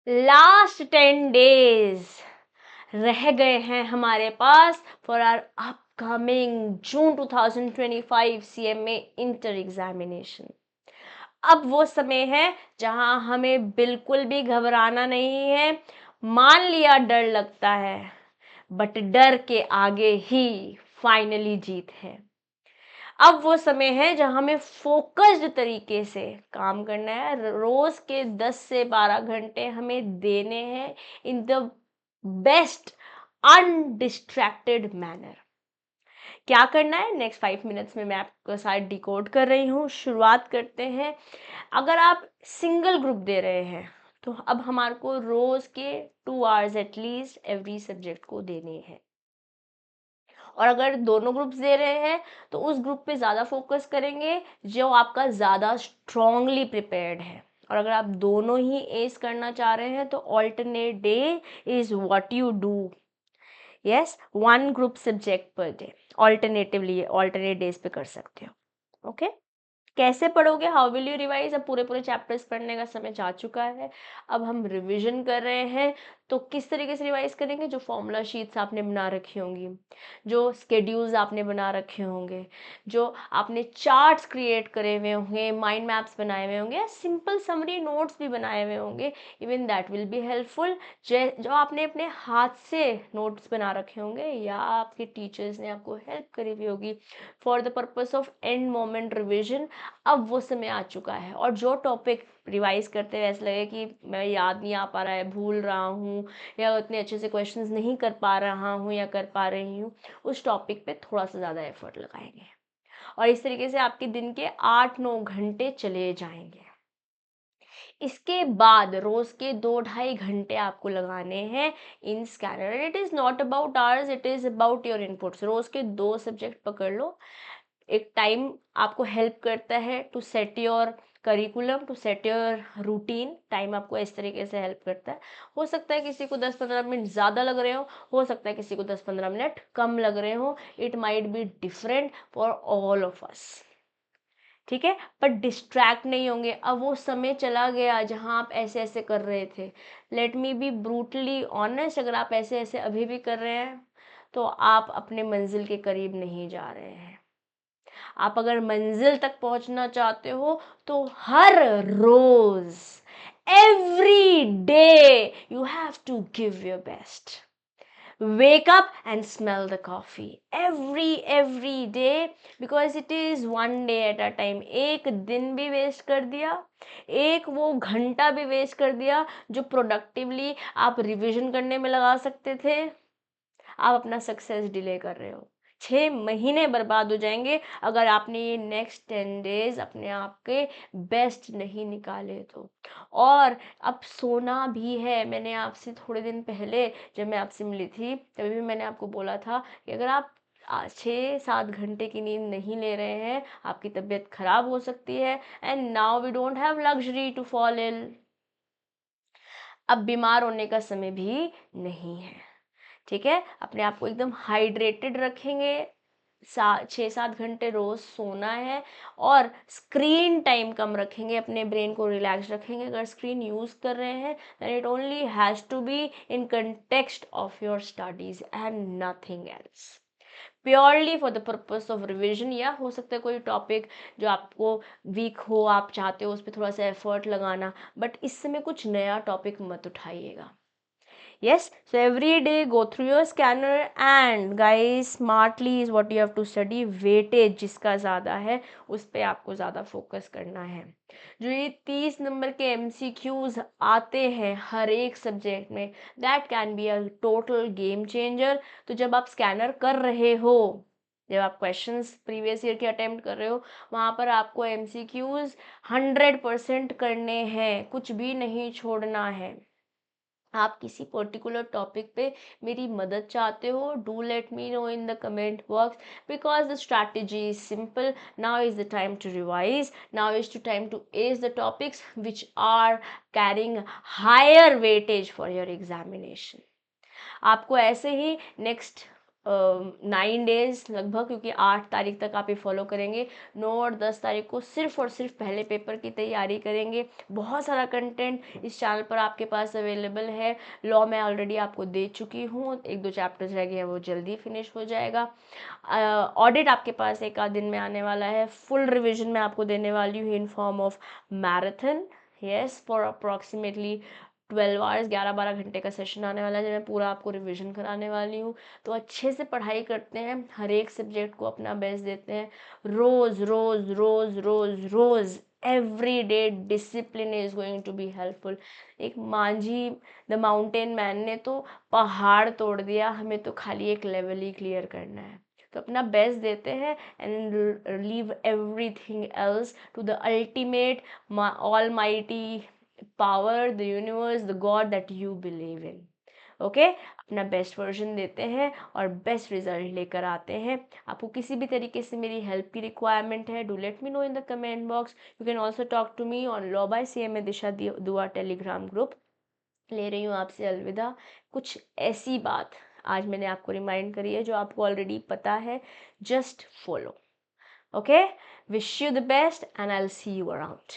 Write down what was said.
Last 10 days रह गए हैं हमारे पास for our upcoming June 2025 CMA inter examination. अब वो समय है जहां हमें बिल्कुल भी घबराना नहीं है। मान लिया डर लगता है, बट डर के आगे ही फाइनली जीत है। अब वो समय है जहां हमें फोकस्ड तरीके से काम करना है। रोज के 10 से 12 घंटे हमें देने हैं in the best undistracted manner. क्या करना है नेक्स्ट 5 मिनट्स में मैं आपको साथ डिकोड कर रही हूँ। शुरुआत करते हैं। अगर आप सिंगल ग्रुप दे रहे हैं तो अब हमारे को रोज के 2 hours एटलीस्ट एवरी सब्जेक्ट को देने हैं। और अगर दोनों ग्रुप्स दे रहे हैं तो उस ग्रुप पे ज़्यादा फोकस करेंगे जो आपका ज़्यादा स्ट्रांगली प्रिपेयर्ड है। और अगर आप दोनों ही एस करना चाह रहे हैं तो alternate day is what you do. Yes, 1 group subject per day, alternatively alternate days पे कर सकते हो। ओके, कैसे पढ़ोगे, हाउ विल यू रिवाइज? अब पूरे पूरे चैप्टर्स पढ़ने का समय जा चुका है। अब हम रिवीजन कर रहे हैं। तो किस तरीके से रिवाइज करेंगे? जो फॉर्मूला शीट्स आपने बना रखी होंगी, जो स्केड्यूल्स आपने बना रखे होंगे, जो आपने चार्ट्स क्रिएट करे हुए होंगे, माइंड मैप्स बनाए हुए होंगे, या सिंपल समरी नोट्स भी बनाए हुए होंगे, even that will be helpful. जो आपने अपने हाथ से नोट्स बना रखे होंगे या आपके टीचर्स ने आपको हेल्प करी हुई होगी for the purpose of end moment revision. अब वो समय आ चुका है। और जो टॉपिक रिवाइज करते हुए ऐसा लगे कि मैं याद नहीं आ पा रहा है, भूल रहा हूँ, या उतने अच्छे से क्वेश्चंस नहीं कर पा रहा हूँ या कर पा रही हूँ, उस टॉपिक पे थोड़ा सा ज़्यादा एफर्ट लगाएंगे। और इस तरीके से आपके दिन के 8-9 घंटे चले जाएंगे। इसके बाद रोज के 2-2.5 घंटे आपको लगाने हैं इन स्कैनर। It is not about hours, it is about your inputs. रोज के 2 सब्जेक्ट पकड़ लो। एक टाइम आपको हेल्प करता है to set your curriculum, to set your routine. Time आपको इस तरीके से हेल्प करता है। हो सकता है किसी को 10-15 मिनट ज़्यादा लग रहे हो सकता है किसी को 10-15 मिनट कम लग रहे हो। It might be different for all of us, ठीक है? पर डिस्ट्रैक्ट नहीं होंगे। अब वो समय चला गया जहाँ आप ऐसे ऐसे कर रहे थे। Let me B brutally honest, अगर आप ऐसे ऐसे अभी भी कर रहे हैं तो आप अपने मंजिल के करीब नहीं जा रहे हैं। आप अगर मंजिल तक पहुंचना चाहते हो तो हर रोज, every day, you have to give your best. Wake up and smell the coffee every day, because it is one day at a time। एक दिन भी वेस्ट कर दिया, एक वो घंटा भी वेस्ट कर दिया जो प्रोडक्टिवली आप रिवीजन करने में लगा सकते थे, आप अपना सक्सेस डिले कर रहे हो। 6 महीने बर्बाद हो जाएंगे अगर आपने ये नेक्स्ट 10 days अपने आप के बेस्ट नहीं निकाले तो। और अब सोना भी है। मैंने आपसे थोड़े दिन पहले जब मैं आपसे मिली थी तभी भी मैंने आपको बोला था कि अगर आप 6-7 घंटे की नींद नहीं ले रहे हैं आपकी तबीयत खराब हो सकती है। And now we don't have luxury to fall ill. अब बीमार होने का समय भी नहीं है, ठीक है? अपने आप को एकदम हाइड्रेटेड रखेंगे। 6-7 घंटे रोज सोना है। और स्क्रीन टाइम कम रखेंगे, अपने ब्रेन को रिलैक्स रखेंगे। अगर स्क्रीन यूज कर रहे हैं then it only has to be in context of your studies and nothing else, purely for the purpose of revision. या हो सकता है कोई टॉपिक जो आपको वीक हो, आप चाहते हो उस पर थोड़ा सा एफर्ट लगाना, बट इस समय कुछ नया टॉपिक मत उठाइएगा। Yes, so every day go through your scanner and guys smartly is what you have to study। Weightage जिसका ज़्यादा है उस पर आपको ज़्यादा फोकस करना है। जो ये 30 नंबर के MCQs आते हैं हर एक सब्जेक्ट में, that can be a total game changer. तो जब आप स्कैनर कर रहे हो, जब आप क्वेश्चंस प्रीवियस ईयर के अटेम्प्ट कर रहे हो, वहाँ पर आपको MCQs 100% करने हैं, कुछ भी नहीं छोड़ना है। आप किसी पर्टिकुलर टॉपिक पे मेरी मदद चाहते हो, do let me know in the comment box, because the strategy is simple. Now is the time to revise, now is to time to edge the topics which are carrying higher weightage for your examination. आपको ऐसे ही next 9 days लगभग, क्योंकि 8 तारीख तक आप ये follow करेंगे। 9 और 10 तारीख को सिर्फ और सिर्फ पहले पेपर की तैयारी करेंगे। बहुत सारा कंटेंट इस चैनल पर आपके पास अवेलेबल है। लॉ मैं ऑलरेडी आपको दे चुकी हूँ, 1-2 चैप्टर्स रह गए हैं, वो जल्दी फिनिश हो जाएगा। ऑडिट आपके पास एक आध दिन में आने वाला है। फुल रिविजन मैं आपको देने वाली हूँ in form of marathon, yes, for approximately 12 hours, 11-12 घंटे का सेशन आने वाला है, जब मैं पूरा आपको रिवीजन कराने वाली हूँ। तो अच्छे से पढ़ाई करते हैं, हर एक सब्जेक्ट को अपना बेस्ट देते हैं। रोज़ रोज़ रोज़ रोज़ रोज़ every day discipline is going to be helpful. एक मांझी द माउंटेन मैन ने तो पहाड़ तोड़ दिया, हमें तो खाली एक लेवल ही क्लियर करना है। तो अपना बेस्ट देते हैं and leave everything else to the ultimate almighty power, the universe, the god that you believe in. Okay, अपना बेस्ट वर्जन देते हैं और बेस्ट रिजल्ट लेकर आते हैं। आपको किसी भी तरीके से मेरी हेल्प की रिक्वायरमेंट है, do let me know in the comment box. You can also talk to me on law by CMA Disha Dua Telegram group. ले रही हूँ आपसे अलविदा। कुछ ऐसी बात आज मैंने आपको रिमाइंड करी है जो आपको ऑलरेडी पता है, just follow. Okay, wish you the best and I will see you around.